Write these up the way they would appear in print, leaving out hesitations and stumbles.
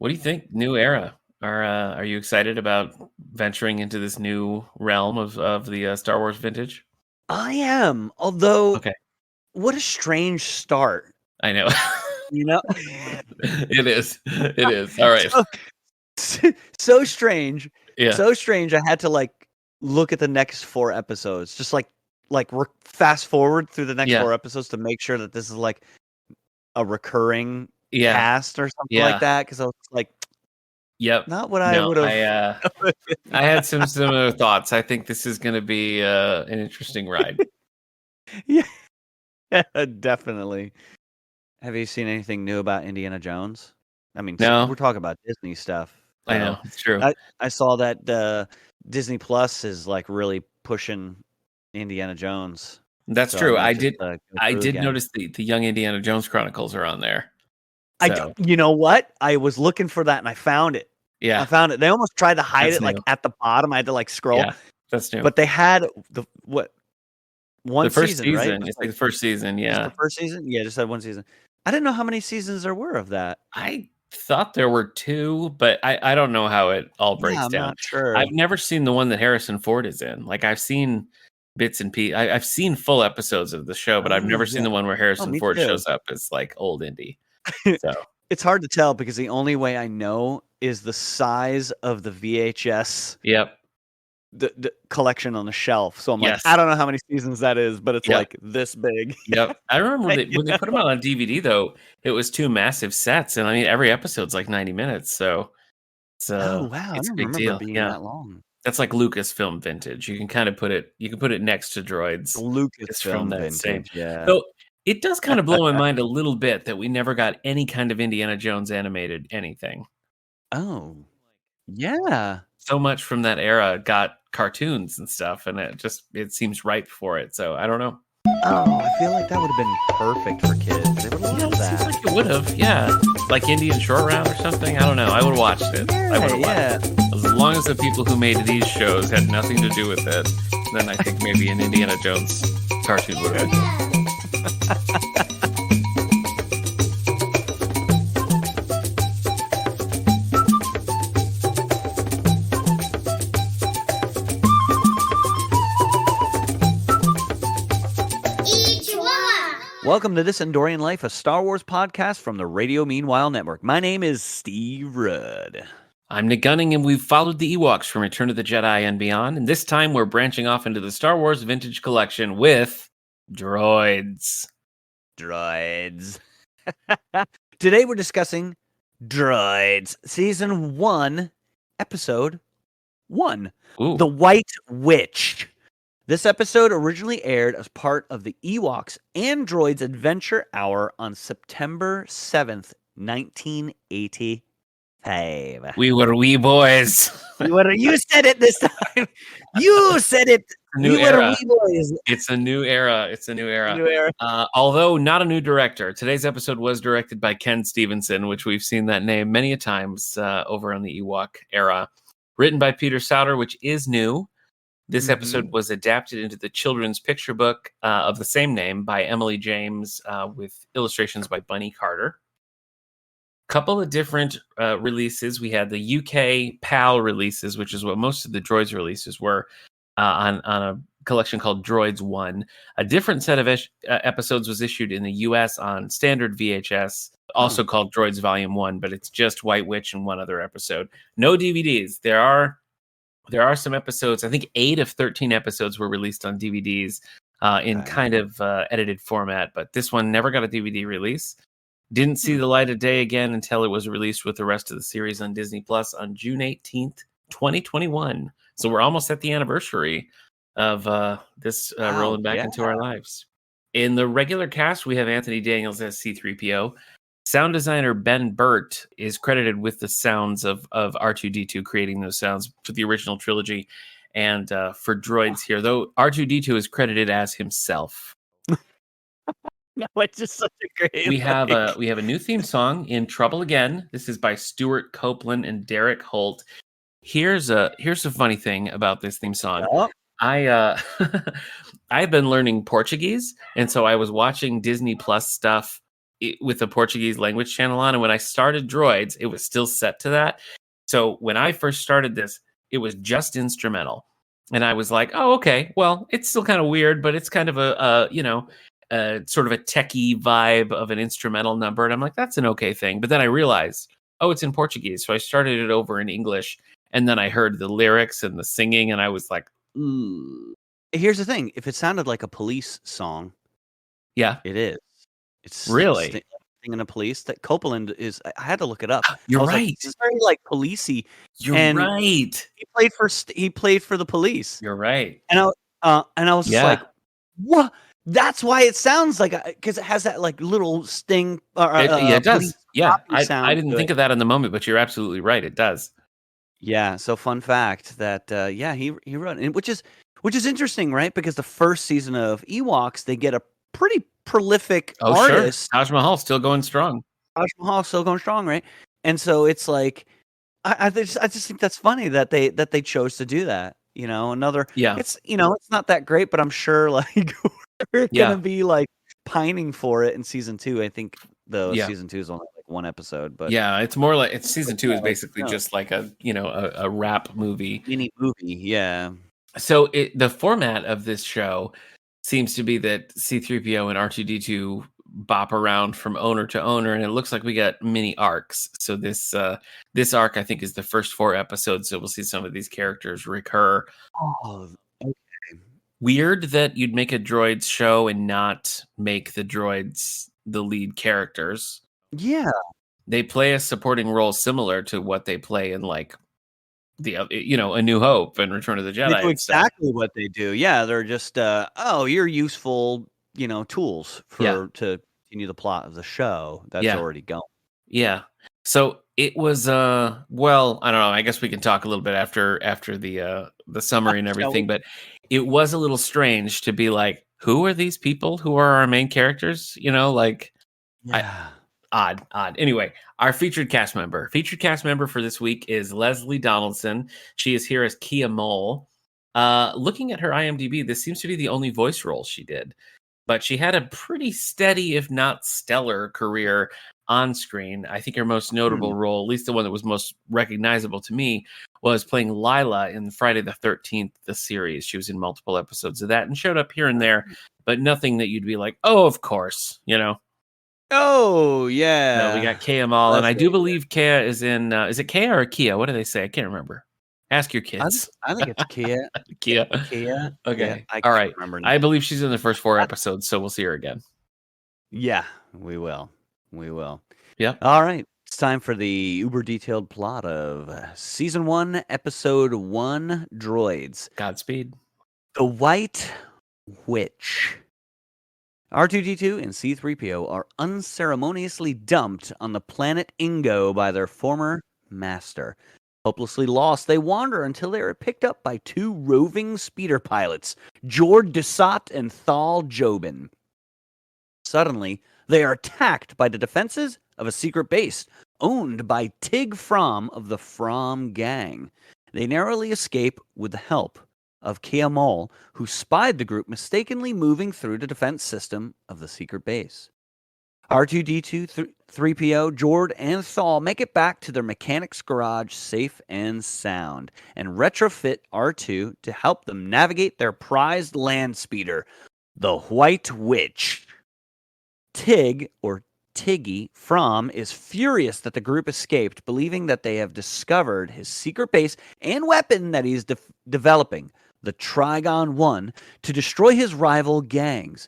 What do you think? New era. Are you excited about venturing into this new realm of the Star Wars vintage? I am, although Okay, what a strange start, I know. you know? It is. It is. All right. So strange. Yeah. So strange. I had to look at the next 4 episodes. Just fast forward through the next Yeah. 4 episodes to make sure that this is like a recurring Yeah. cast or something Yeah. like that. Because I was like, Yep. not what I No, would have. I had some similar thoughts. I think this is going to be an interesting ride. Yeah, definitely. Have you seen anything new about Indiana Jones? I mean, we're No, talking about Disney stuff. I know it's true. I saw that Disney Plus is like really pushing Indiana Jones. That's So true. might I just did. go I through did again. notice the Young Indiana Jones Chronicles are on there. So You know what? I was looking for that and I found it. yeah, I found it. They almost tried to hide that's it new. at the bottom. I had to scroll. Yeah, that's new. But they had one The first season, right? season. It's like the first season. Just Yeah, the first season? Yeah, just had one season. I didn't know how many seasons there were of that. I thought there were two, but I don't know how it all Yeah, breaks I'm down. not sure. I've never seen the one that Harrison Ford is in. Like I've seen bits and pieces. I've seen full episodes of the show, but I've never seen yeah. the one where Harrison Me Ford too. shows up as like old Indy. So It's hard to tell because the only way I know is the size of the VHS yep. the collection on the shelf. So I'm Yes. I don't know how many seasons that is, but it's Yep. like this big. Yep. I remember when they put them out on DVD though, it was 2 massive sets, and I mean every episode's like 90 minutes, so Oh wow, I it's a don't big remember deal. being Yeah. that long. That's like Lucasfilm vintage. You can kind of put it next to Droids. It's from Lucasfilm that same. vintage, yeah. So it does kind of blow my mind a little bit that we never got any kind of Indiana Jones animated anything. Oh, yeah. So much from that era got cartoons and stuff, and it seems ripe for it. So I don't know. Oh, I feel like that would have been perfect for kids. They would have loved It seems that. like it would have, yeah. Like Indian Short Round or something. I don't know. I would have watched it. I would have watched it. As long as the people who made these shows had nothing to do with it, then I think maybe an Indiana Jones cartoon would have been. Welcome to This Endorian Life, a Star Wars podcast from the Radio Meanwhile Network. My name is Steve Rudd. I'm Nick Gunning, and we've followed the Ewoks from Return of the Jedi and beyond, and this time we're branching off into the Star Wars Vintage Collection with Droids. Droids. Today we're discussing Droids, Season 1, Episode 1, Ooh. The White Witch. This episode originally aired as part of the Ewoks and Droids Adventure Hour on September 7th, 1985. We were wee boys. You said it this time. You said it. New we era. Were wee boys. It's a new era. It's a new era. Although not a new director. Today's episode was directed by Ken Stevenson, which we've seen that name many a times over on the Ewok era. Written by Peter Sauter, which is new. This episode was adapted into the children's picture book of the same name by Emily James with illustrations by Bunny Carter. Couple of different releases. We had the UK PAL releases, which is what most of the Droids releases were, on a collection called Droids 1. A different set of episodes was issued in the US on standard VHS, also called Droids Volume 1, but it's just White Witch and one other episode. No DVDs. There are some episodes. I think 8 of 13 episodes were released on DVDs in kind of edited format, but this one never got a DVD release. Didn't see the light of day again until it was released with the rest of the series on Disney Plus on June 18th, 2021. So we're almost at the anniversary of this rolling back into our lives. In the regular cast, we have Anthony Daniels as C-3PO. Sound designer Ben Burt is credited with the sounds of R2-D2, creating those sounds for the original trilogy and for Droids here, though R2-D2 is credited as himself. No, it's just such a great. We have a new theme song, In Trouble Again. This is by Stuart Copeland and Derek Holt. Here's a funny thing about this theme song. I've been learning Portuguese, and so I was watching Disney Plus stuff with the Portuguese language channel on, and when I started Droids, it was still set to that. So when I first started this, it was just instrumental, and I was like, "Oh, okay. Well, it's still kind of weird, but it's kind of a sort of a techie vibe of an instrumental number." And I'm like, "That's an okay thing." But then I realized, oh, it's in Portuguese, so I started it over in English, and then I heard the lyrics and the singing, and I was like, "Ooh." Here's the thing: if it sounded like a police song, Yeah, it is. It's really. singing a police. That Copeland is. I had to look it up. You're I was like, right. this is very like policey. You're And right. he played for the police, You're right. and I was just like, Yeah. what? That's why it sounds like, because it has that like little sting or It police does. Yeah. copy I sound didn't to think it. of that in the moment, but you're absolutely right. It does. Yeah. So fun fact that he wrote, and which is interesting, right? Because the first season of Ewoks, they get a pretty prolific Oh, sure. artist. Taj Mahal still going strong. Taj Mahal still going strong, right? And so it's like I just think that's funny that they chose to do that. Yeah. It's not that great, but I'm sure like we're gonna Yeah. be like pining for it in season 2. I think the Yeah. season 2 is only like one episode, but Yeah. It's more like season 2 yeah, is like basically just like a rap movie. mini movie, yeah. So the format of this show seems to be that C3PO and R2D2 bop around from owner to owner, and it looks like we got mini arcs. So this arc, I think, is the first 4 episodes. So we'll see some of these characters recur. Oh, okay. Weird that you'd make a droids show and not make the droids the lead characters. Yeah, They play a supporting role similar to what they play in like A New Hope and Return of the they Jedi do and stuff. exactly what they do. Yeah, they're just you're useful, tools Yeah, to continue the plot of the show that's yeah, already going. yeah. So it was well, I don't know. I guess we can talk a little bit after the summary and Shall we? everything, but it was a little strange to be like, who are these people who are our main characters? Like I Yeah. odd. Anyway, our featured cast member for this week is Leslie Donaldson. She is here as Kia Mole. Looking at her IMDb, this seems to be the only voice role she did, but she had a pretty steady, if not stellar, career on screen. I think her most notable role, at least the one that was most recognizable to me, was playing Lila in Friday the 13th, the series. She was in multiple episodes of that and showed up here and there, but nothing that you'd be like, oh, of course. Oh, No, we yeah. got Kea Mall, and I do Leslie, believe Kea is in. Is it Kea or Kia? What do they say? I can't remember. Ask your I think kids. I think it's Kia. Kia. Kia. Yeah, Okay. I All can't right. remember now. I believe she's in the first 4 episodes, so we'll see her again. Yeah, we will. We will. Yep. All right. It's time for the uber detailed plot of season 1, episode 1, Droids. Godspeed. The White Witch. R2D2 and C3PO are unceremoniously dumped on the planet Ingo by their former master. Hopelessly lost, they wander until they are picked up by 2 roving speeder pilots, Jord Desat and Thal Jobin. Suddenly, they are attacked by the defenses of a secret base owned by Tig Fromm of the Fromm Gang. They narrowly escape with the help of Kia Mol, who spied the group mistakenly moving through the defense system of the secret base. R2D2, 3PO, Jord, and Thal make it back to their mechanic's garage safe and sound and retrofit R2 to help them navigate their prized land speeder, the White Witch. Tig, or Tiggy, Fromm is furious that the group escaped, believing that they have discovered his secret base and weapon that he's developing, the Trigon 1, to destroy his rival gangs.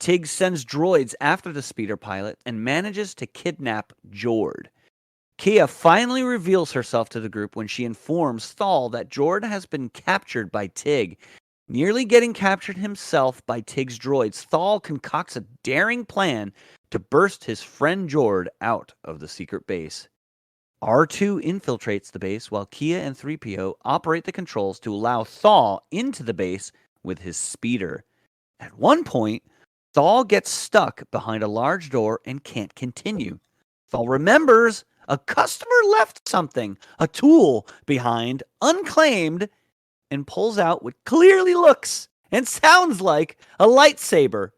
Tig sends droids after the speeder pilot and manages to kidnap Jord. Kia finally reveals herself to the group when she informs Thal that Jord has been captured by Tig. Nearly getting captured himself by Tig's droids, Thal concocts a daring plan to burst his friend Jord out of the secret base. R2 infiltrates the base while Kia and 3PO operate the controls to allow Thal into the base with his speeder. At one point, Thal gets stuck behind a large door and can't continue. Thal remembers a customer left something, a tool behind, unclaimed, and pulls out what clearly looks and sounds like a lightsaber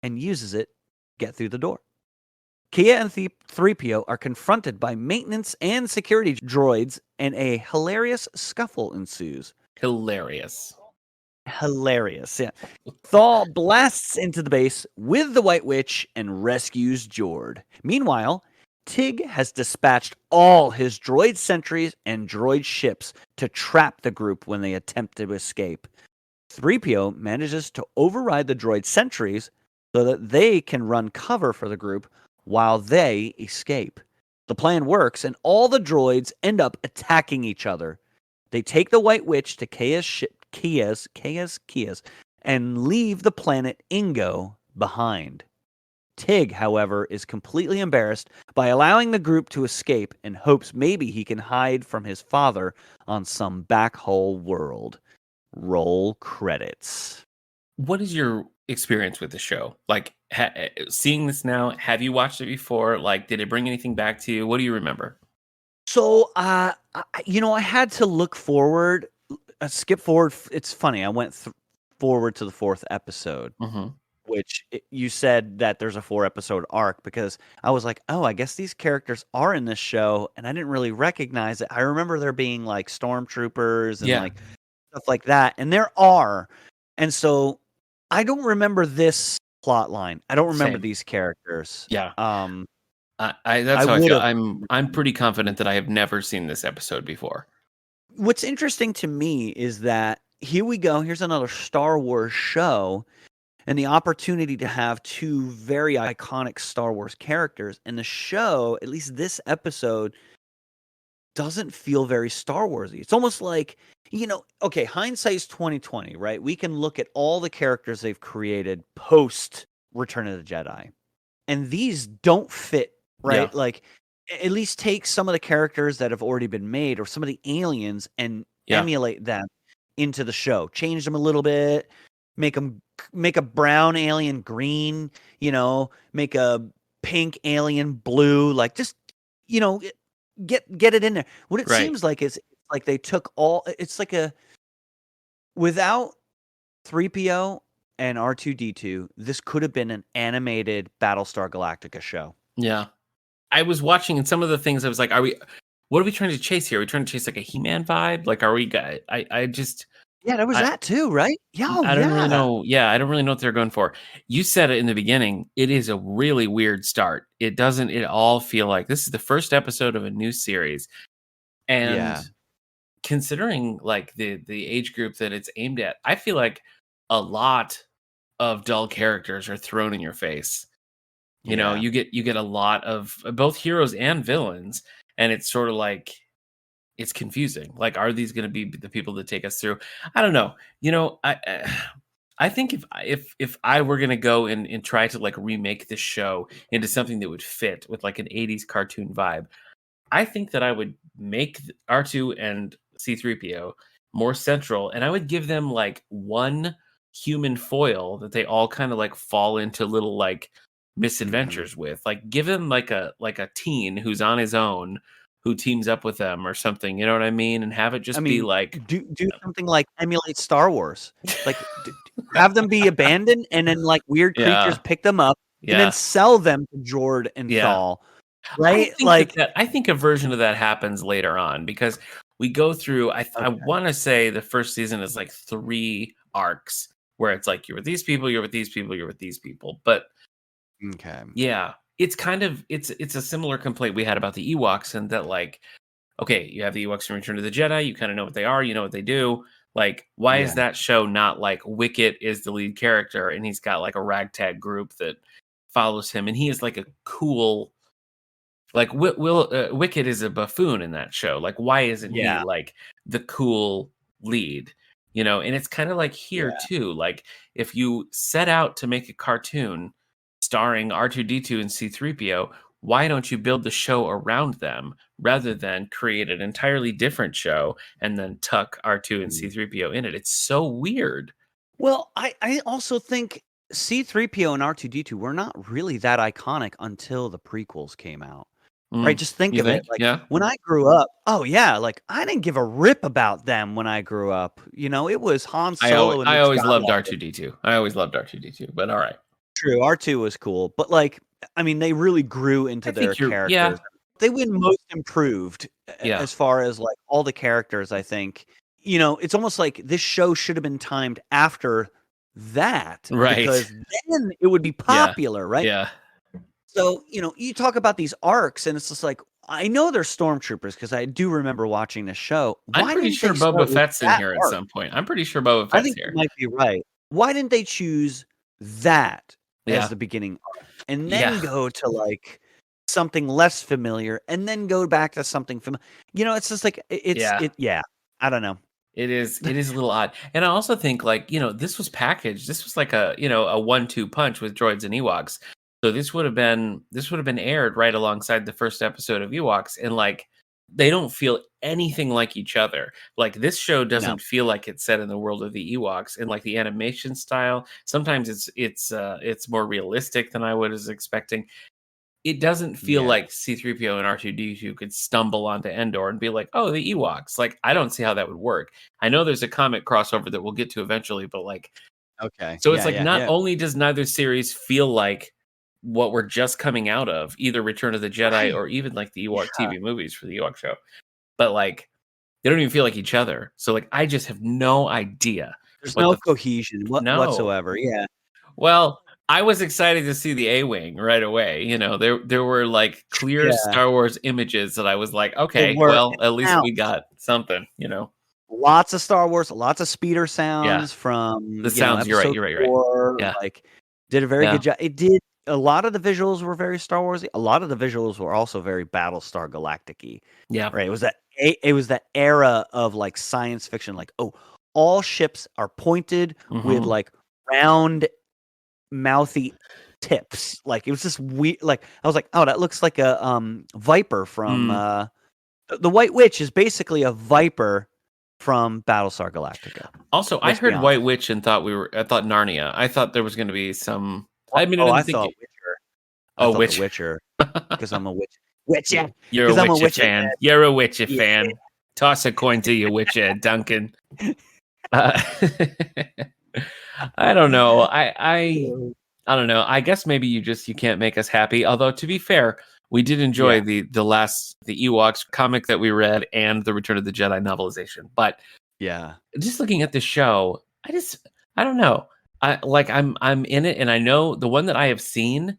and uses it to get through the door. Kia and 3PO are confronted by maintenance and security droids, and a hilarious scuffle ensues. Hilarious. Hilarious, yeah. Thaw blasts into the base with the White Witch and rescues Jord. Meanwhile, Tig has dispatched all his droid sentries and droid ships to trap the group when they attempt to escape. 3PO manages to override the droid sentries so that they can run cover for the group while they escape. The plan works, and all the droids end up attacking each other. They take the White Witch to Kia's and leave the planet Ingo behind. Tig, however, is completely embarrassed by allowing the group to escape and hopes maybe he can hide from his father on some backhole world. Roll credits. What is your experience with the show? Like, seeing this now, have you watched it before? Like, did it bring anything back to you? What do you remember? So, I had to look forward, skip forward. It's funny. I went forward to the 4th episode, which you said that there's a 4-episode arc, because I was like, oh, I guess these characters are in this show, and I didn't really recognize it. I remember there being like stormtroopers and like stuff like that, and there are. And so I don't remember this plot line. I don't remember these characters. Yeah. That's how I feel. I'm pretty confident that I have never seen this episode before. What's interesting to me is that here we go. Here's another Star Wars show, and the opportunity to have 2 very iconic Star Wars characters. And the show, at least this episode, doesn't feel very Star Warsy. It's almost like, okay, hindsight's 2020, right? We can look at all the characters they've created post Return of the Jedi, and these don't fit, right? Yeah. Like, at least take some of the characters that have already been made, or some of the aliens, and emulate them into the show. Change them a little bit, make a brown alien green, make a pink alien blue, like, just, get it in there. What it seems like is like they took it's like without 3PO and R2-D2, this could have been an animated Battlestar Galactica show. Yeah. I was watching, and some of the things I was like, what are we trying to chase here? Are we trying to chase like a He-Man vibe? Like, are we, I just... Yeah, there was that too, right? Yeah, I don't really know. Yeah, I don't really know what they're going for. You said it in the beginning. It is a really weird start. It doesn't at all feel like this is the first episode of a new series. And considering like the age group that it's aimed at, I feel like a lot of dull characters are thrown in your face. You know, you get a lot of both heroes and villains, and it's sort of like, it's confusing. Like, are these going to be the people that take us through? I don't know. I think if I were going to go and try to like remake this show into something that would fit with like an 80s cartoon vibe, I think that I would make R2 and C-3PO more central, and I would give them like one human foil that they all kind of like fall into little like misadventures with. Like, give him like a teen who's on his own who teams up with them or something, you know what I mean? And have it just be like... Do something like emulate Star Wars. Like, have them be abandoned, and then like weird creatures pick them up, and then sell them to Jord and Thal. Right? I think a version of that happens later on, because we go through, I want to say the first season is like 3 arcs where it's like, you're with these people, you're with these people, you're with these people. But yeah, it's kind of, it's a similar complaint we had about the Ewoks, and that like, okay, you have the Ewoks from Return of the Jedi, you kind of know what they are, you know what they do. Like, why is that show not like Wicket is the lead character and he's got like a ragtag group that follows him, and he is like a cool, like Wicket is a buffoon in that show. Like, why isn't he like the cool lead? You know, and it's kind of like here too. Like, if you set out to make a cartoon starring R2-D2 and C-3PO, why don't you build the show around them rather than create an entirely different show and then tuck R2 and C-3PO in it? It's so weird. Well, I also think C-3PO and R2-D2 were not really that iconic until the prequels came out. Right? Just think of it. Like, when I grew up, like, I didn't give a rip about them when I grew up. You know, it was Han Solo. I always loved R2-D2. I always loved R2-D2, but all right. True, R2 was cool, but like, I mean, they really grew into their characters. They win most improved as far as like all the characters, I think. You know, it's almost like this show should have been timed after that, right? Because then it would be popular, right? Yeah. So, you know, you talk about these arcs, and it's just like, I know they're stormtroopers because I do remember watching the show. I'm pretty sure Boba Fett's in here at some point. I'm pretty sure Boba Fett's here. I think you might be right. Why didn't they choose that as the beginning arc and then go to like something less familiar and then go back to something familiar? You know, it's just like I don't know. It is a little odd. And I also think like, you know, this was packaged. This was like a 1-2 punch with droids and Ewoks. So this would have been aired right alongside the first episode of Ewoks, and like they don't feel anything like each other. Like this show doesn't feel like it's set in the world of the Ewoks, and like the animation style, sometimes it's more realistic than I was expecting. It doesn't feel like C-3PO and R2-D2 could stumble onto Endor and be like, "Oh, the Ewoks." Like I don't see how that would work. I know there's a comic crossover that we'll get to eventually, but like So it's not only does neither series feel like what we're just coming out of, either Return of the Jedi or even like the Ewok TV movies for the Ewok show, but like they don't even feel like each other. So like I just have no idea. There's no cohesion whatsoever. Yeah. Well, I was excited to see the A-Wing right away. You know, there were like clear Star Wars images that I was like, okay, well, at least we got something, you know. Lots of Star Wars, lots of speeder sounds from the sounds. You're right. 4, like did a very good job. It did. A lot of the visuals were very Star Warsy. A lot of the visuals were also very Battlestar Galactic-y. Yeah. Right. It was that era of like science fiction, like, oh, all ships are pointed with like round mouthy tips. Like it was just weird. Like I was like, oh, that looks like a Viper from the White Witch is basically a Viper from Battlestar Galactica. Also, I heard White Witch and thought I thought Narnia. I thought there was going to be some. I mean, I thought Witcher. Oh, Witcher, because I'm a Witcher. You're a Witcher fan. You're a Witcher fan. Toss a coin to your Witcher, Duncan. I don't know. I don't know. I guess maybe you can't make us happy. Although to be fair, we did enjoy the Ewoks comic that we read and the Return of the Jedi novelization. But just looking at the show, I don't know. I'm in it, and I know the one that I have seen.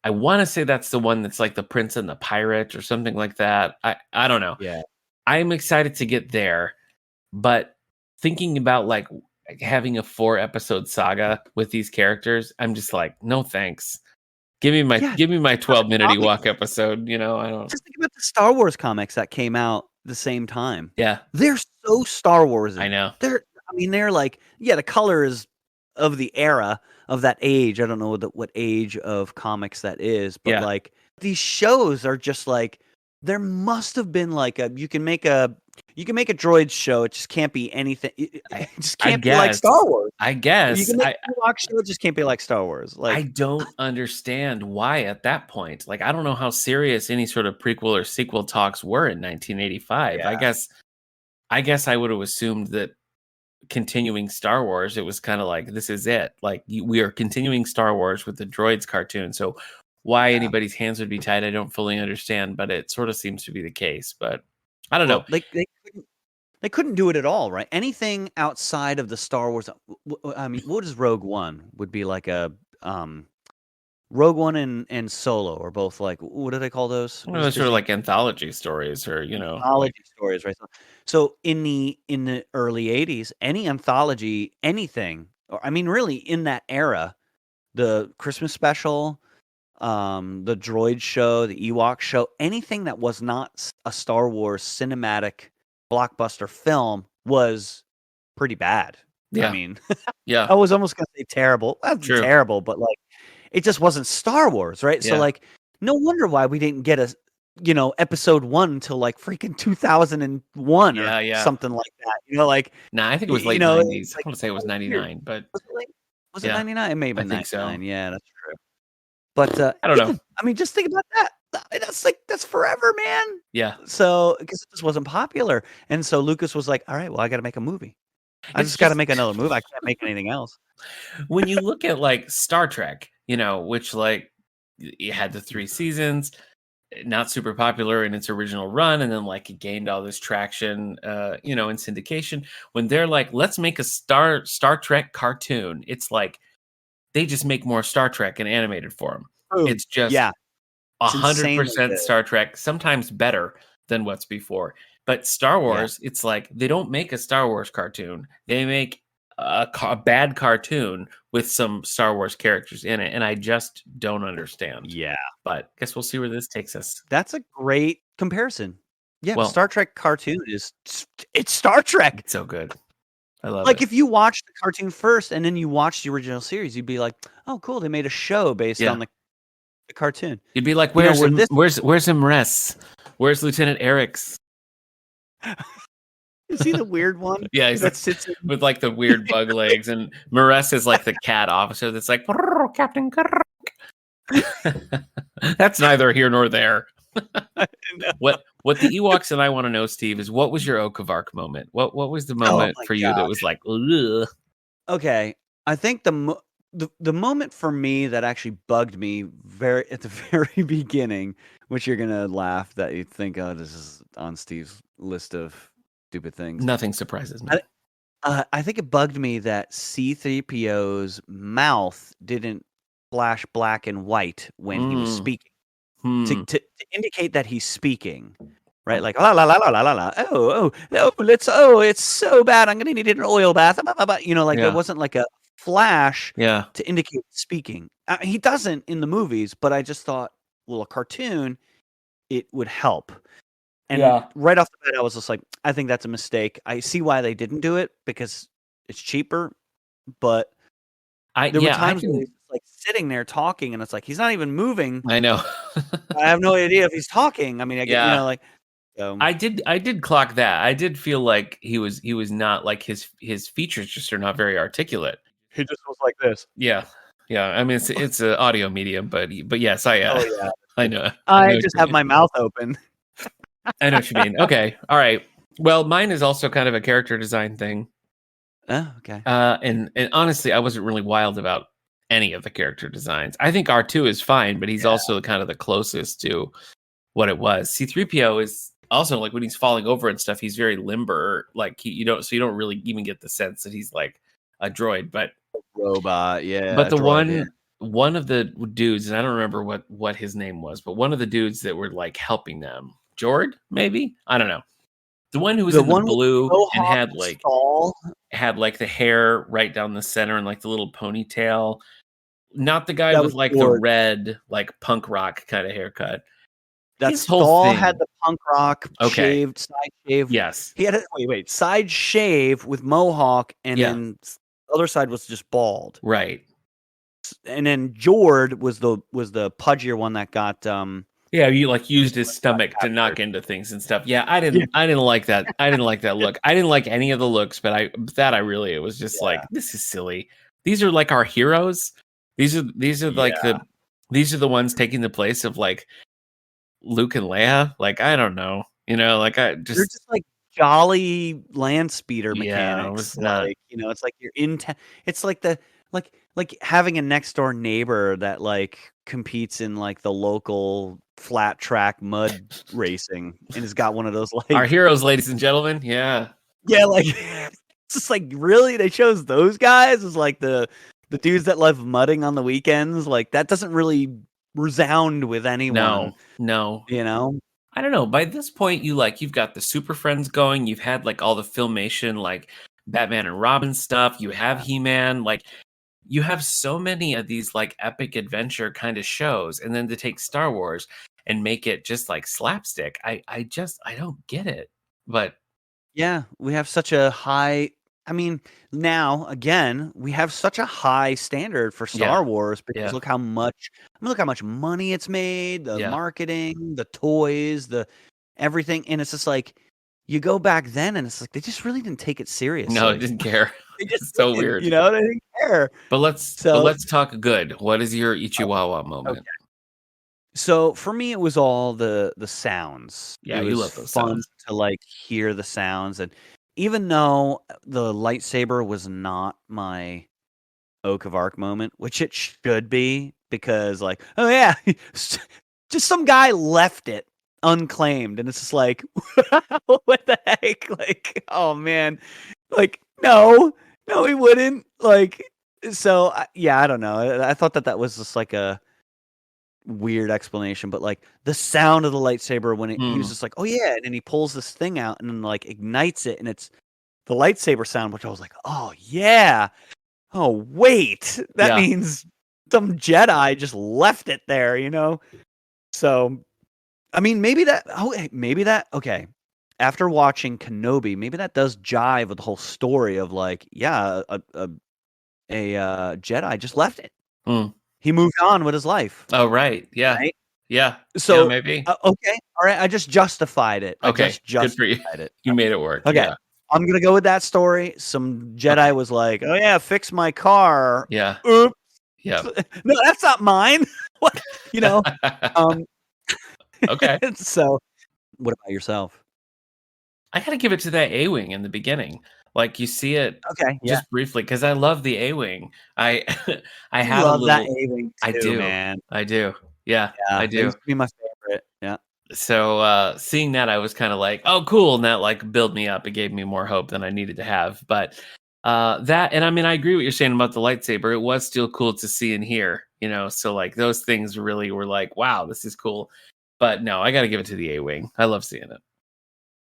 I want to say that's the one that's like the Prince and the Pirate or something like that. I don't know. Yeah, I'm excited to get there, but thinking about like having a 4-episode saga with these characters, I'm just like, no thanks. Give me my 12-minute Ewok episode. You know, I don't. Just think about the Star Wars comics that came out the same time. Yeah, they're so Star Wars. I know. They're like, the color is of the era of that age. I don't know what age of comics that is, but like these shows are just like, there must have been like you can make a Droids show. It just can't be anything. It just can't be like Star Wars. I guess you can make a Ewok show. It just can't be like Star Wars. Like I don't understand why at that point. Like I don't know how serious any sort of prequel or sequel talks were in 1985. I guess I would have assumed that continuing Star Wars, it was kind of like, this is it. Like we are continuing Star Wars with the Droids cartoon. So why anybody's hands would be tied, I don't fully understand, but it sort of seems to be the case. But I don't know. They couldn't do it at all, right? Anything outside of the Star Wars. I mean, what is Rogue One? Would be like a Rogue One and Solo are both like, what do they call those? Well, those sort of like anthology stories, or anthology stories, right? So in the early '80s, any anthology, anything, or I mean, really in that era, the Christmas special, the Droid show, the Ewok show, anything that was not a Star Wars cinematic blockbuster film was pretty bad. Yeah. I mean, I was almost gonna say terrible. That's terrible, but like, it just wasn't Star Wars, right? So like, no wonder why we didn't get a episode 1 until like freaking 2001 or something like that. Like, I think it was late 90s. I want to say it was 99, but was it 99? It may have been 99. So. Yeah, that's true. But I don't know. I mean, just think about that. That's forever, man. Yeah. So because it just wasn't popular, and so Lucas was like, "All right, well, I got to make a movie. I just got to make another movie. I can't make anything else." When you look at like Star Trek, which like it had the 3 seasons, not super popular in its original run, and then like it gained all this traction, in syndication. When they're like, let's make a Star Trek cartoon, it's like they just make more Star Trek and animated form. Boom. It's just Yeah. It's 100% Star Trek, sometimes better than what's before. But Star Wars, it's like they don't make a Star Wars cartoon. They make a bad cartoon with some Star Wars characters in it, and I just don't understand. Yeah. But guess we'll see where this takes us. That's a great comparison. Yeah, Well, Star Trek cartoon it's Star Trek. It's so good. I love it. Like if you watch the cartoon first and then you watch the original series, you'd be like, "Oh, cool! They made a show based on the cartoon." You'd be like, "Where's Imress? Where's Lieutenant Eric's?" Is he the weird one? Yeah, that sits with like the weird bug legs, and Maress is like the cat officer that's like, Captain Kirk. That's neither here nor there. What the Ewoks and I want to know, Steve, is what was your Oak of Arc moment? What was the moment for you that was like, ugh? Okay, I think the moment for me that actually bugged me at the very beginning, which you're gonna laugh that you think, oh, this is on Steve's list of stupid things. Nothing surprises me. I think it bugged me that C-3PO's mouth didn't flash black and white when he was speaking to indicate that he's speaking, right? Like la la la la la la la. It's so bad. I'm gonna need an oil bath. There wasn't like a flash to indicate speaking. He doesn't in the movies, but I just thought, well, a cartoon, it would help. And right off the bat, I was just like, I think that's a mistake. I see why they didn't do it because it's cheaper, but there were times where he's like sitting there talking, and it's like he's not even moving. I know. I have no idea if he's talking. I mean, I did clock that. I did feel like he was not like his features just are not very articulate. He just was like this. Yeah. I mean, it's an audio medium, but yes, I know. I just have my mouth open. I know what you mean. Okay. All right. Well, mine is also kind of a character design thing. Oh, okay. And honestly, I wasn't really wild about any of the character designs. I think R2 is fine, but he's also kind of the closest to what it was. C-3PO is also like when he's falling over and stuff, he's very limber. Like you don't really even get the sense that he's like a droid, but robot. Yeah. But the one of the dudes, and I don't remember what his name was, but one of the dudes that were like helping them, Jord, maybe? I don't know. The one who was in the blue and had like the hair right down the center and like the little ponytail. Not the guy with like the red, like punk rock kind of haircut. That Stall had the punk rock shaved, side shave. Yes. He had side shave with mohawk, and then the other side was just bald. Right. And then Jord was the pudgier one that got you like used his stomach to knock into things and stuff. Yeah, I didn't like that. I didn't like that look. I didn't like any of the looks, but it was just like, this is silly. These are like our heroes. These are like these are the ones taking the place of like Luke and Leia. Like, I don't know. Like they're just like jolly land speeder mechanics. Yeah, it was not, it's like you're in it's like the like having a next door neighbor that like competes in like the local flat track mud racing and has got one of those like our heroes, ladies and gentlemen. Yeah, like it's just like, really, they chose those guys as like the dudes that love mudding on the weekends. Like that doesn't really resound with anyone. No. I don't know. By this point, you've got the Super Friends going. You've had like all the Filmation, like Batman and Robin stuff. You have He-Man. Like you have so many of these like epic adventure kind of shows, and then to take Star Wars and make it just like slapstick. I don't get it. But yeah, we have such a high. I mean, now again, we have such a high standard for Star Wars because look how much money it's made, the marketing, the toys, the everything, and it's just like you go back then, and it's like they just really didn't take it seriously. No, it didn't care. They just it's so weird. They didn't care. But let's talk good. What is your Ichiwawa moment? Okay. So for me, it was all the sounds. Yeah, you love those fun sounds to like hear the sounds. And even though the lightsaber was not my Oak of Arc moment, which it should be, because like, oh yeah, just some guy left it unclaimed, and it's just like, what the heck? Like, oh man, like no, he wouldn't. Like, so yeah, I don't know. I thought that was just like a weird explanation, but like the sound of the lightsaber when he was just like, oh yeah, and then he pulls this thing out and then like ignites it, and it's the lightsaber sound, which I was like, oh yeah. Oh wait, that means some Jedi just left it there, you know? So, I mean, maybe that. Okay. After watching Kenobi, maybe that does jive with the whole story of like, yeah, a Jedi just left it. He moved on with his life. Oh, right. Yeah. Right? Yeah. So, yeah, maybe. Okay. All right. I just justified it. Okay. Good for you. You made it work. Okay. Yeah. I'm going to go with that story. Some Jedi was like, oh, yeah, fix my car. Yeah. Oops. Yeah. No, that's not mine. What? You know? Okay. So, what about yourself? I got to give it to that A-wing in the beginning. Like you see it just briefly because I love the A-wing. I have love a little that A-wing too, I do, man. I do. Yeah, I do. It used to be my favorite. Yeah. So seeing that, I was kind of like, oh, cool, and that like built me up. It gave me more hope than I needed to have. But that, and I mean, I agree what you're saying about the lightsaber. It was still cool to see and hear, you know. So like those things really were like, wow, this is cool. But no, I got to give it to the A-wing. I love seeing it.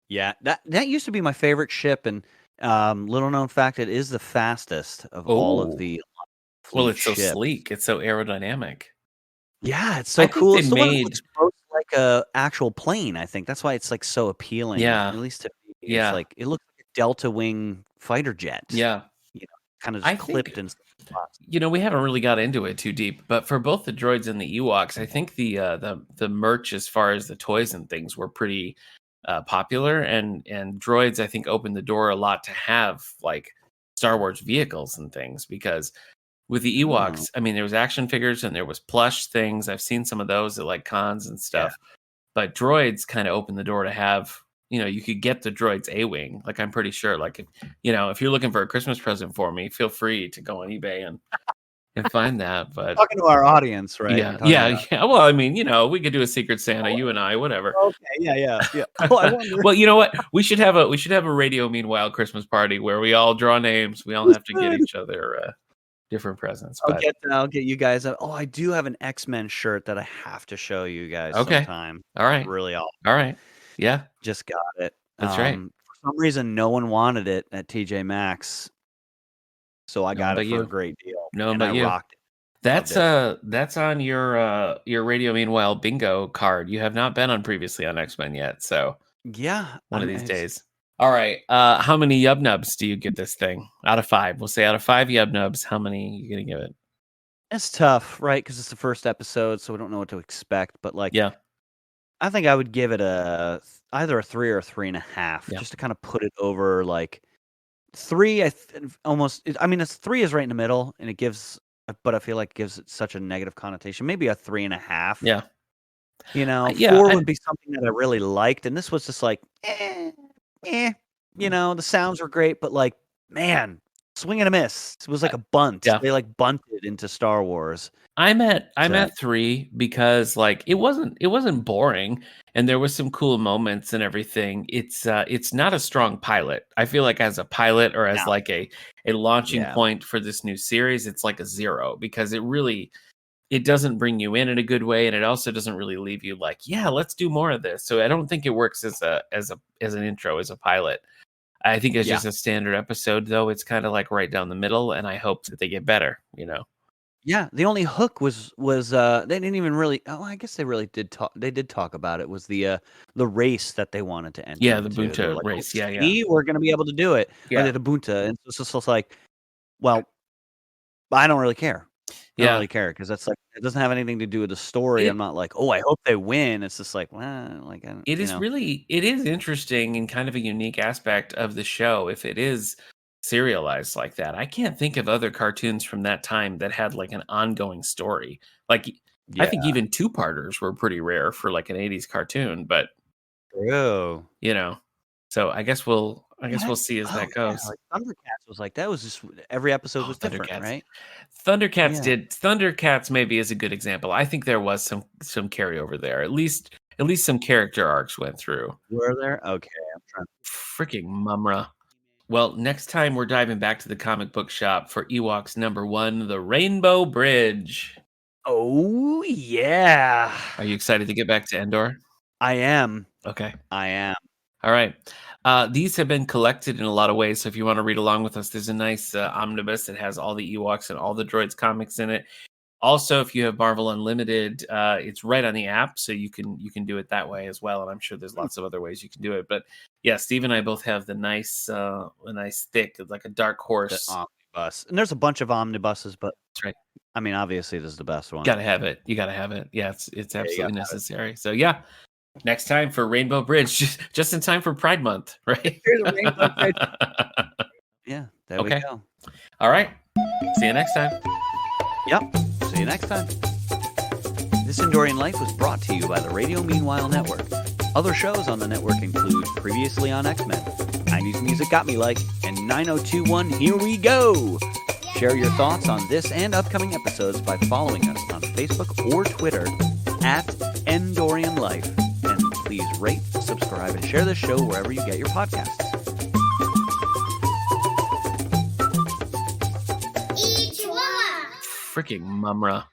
Yeah, that used to be my favorite ship, and little known fact, it is the fastest of all of the fleet Well, it's so ships. sleek. It's so aerodynamic. Yeah, it's so cool. It's the one that looks most like a actual plane. I think that's why it's like so appealing. Yeah, at least to me. Yeah. It's like it looks like a Delta Wing fighter jet. Yeah, you know, kind of just clipped and. You know, we haven't really got into it too deep, but for both the droids and the Ewoks, I think the merch as far as the toys and things were pretty popular, and droids I think opened the door a lot to have like Star Wars vehicles and things, because with the Ewoks, I mean, there was action figures and there was plush things. I've seen some of those at like cons and stuff, but droids kind of opened the door to have, you know, you could get the droids A-wing. Like, I'm pretty sure, like, if, you know, if you're looking for a Christmas present for me, feel free to go on eBay and find that. But talking to our audience, right? Yeah. Well, I mean, you know, we could do a Secret Santa, you and I, whatever. Okay, yeah. Oh, I wonder. Well, you know what? We should have a Radio Meanwhile Christmas party where we all draw names. We all have to get each other different presents. I'll get you guys. I do have an X-Men shirt that I have to show you guys sometime. All right. Really awesome. All right. Yeah. Just got it. That's right. For some reason, no one wanted it at TJ Maxx, so I got it for a great deal. But I rocked it. That's on your Radio Meanwhile bingo card. You have not been on previously on X-Men yet, so yeah, one of these days. All right. How many Yub Nubs do you give this thing out of 5? We'll say out of 5 Yub Nubs, how many are you gonna give it? It's tough, right? Because it's the first episode, so we don't know what to expect. But like, yeah, I think I would give it either a 3 or a 3.5, just to kind of put it over like 3. I mean, it's 3 is right in the middle, and it gives, but I feel like it gives it such a negative connotation. Maybe a 3.5. Yeah. You know, 4 would be something that I really liked, and this was just like, you know, the sounds were great, but like, man, swing and a miss. It was like a bunt. Yeah. They like bunted into Star Wars. I'm at 3 because like it wasn't boring, and there was some cool moments and everything. It's not a strong pilot. I feel like as a pilot or as like a launching point for this new series, it's like a 0, because it doesn't bring you in a good way, and it also doesn't really leave you like, yeah, let's do more of this. So I don't think it works as an intro, as a pilot. I think it's just a standard episode, though. It's kind of like right down the middle, and I hope that they get better, you know. Yeah, the only hook was they didn't even really. Oh, I guess they really did talk. They did talk about it. Was the race that they wanted to enter? Yeah, the Bunta race. Yeah. We're gonna be able to do it. Yeah, the Bunta, and it's just like, well, I don't really care. I don't really care, because that's like, it doesn't have anything to do with the story. I'm not like, oh, I hope they win. It's just like, well, like it is interesting and kind of a unique aspect of the show if it is serialized like that. I can't think of other cartoons from that time that had like an ongoing story. Like, I think even 2-parters were pretty rare for like an 80s cartoon, but true. you know, so I guess we'll I guess we'll see as that goes. Yeah, like Thundercats was like that. Was just every episode was different, Thundercats. right? Thundercats maybe is a good example. I think there was some carryover there. At least some character arcs went through. Were there? Okay, I'm trying. Freaking Mumra. Well, next time we're diving back to the comic book shop for Ewoks #1, The Rainbow Bridge. Oh yeah. Are you excited to get back to Endor? I am. Okay. I am. All right. These have been collected in a lot of ways. So if you want to read along with us, there's a nice omnibus that has all the Ewoks and all the Droids comics in it. Also, if you have Marvel Unlimited, it's right on the app, so you can do it that way as well. And I'm sure there's lots of other ways you can do it. But yeah, Steve and I both have the nice thick, like a dark horse omnibus. And there's a bunch of omnibuses, but that's right. I mean, obviously, this is the best one. You gotta have it. Yeah, it's absolutely necessary. So yeah, next time for Rainbow Bridge, just in time for Pride Month, right? The Rainbow Bridge. Yeah, there we go. All right. See you next time. Yep. See you next time. This Endorian Life was brought to you by the Radio Meanwhile Network. Other shows on the network include Previously on X-Men, 90s Music Got Me Like, and 9021 Here We Go. Share your thoughts on this and upcoming episodes by following us on Facebook or Twitter @Endorian Life. And please rate, subscribe, and share this show wherever you get your podcasts. Freaking Mumra.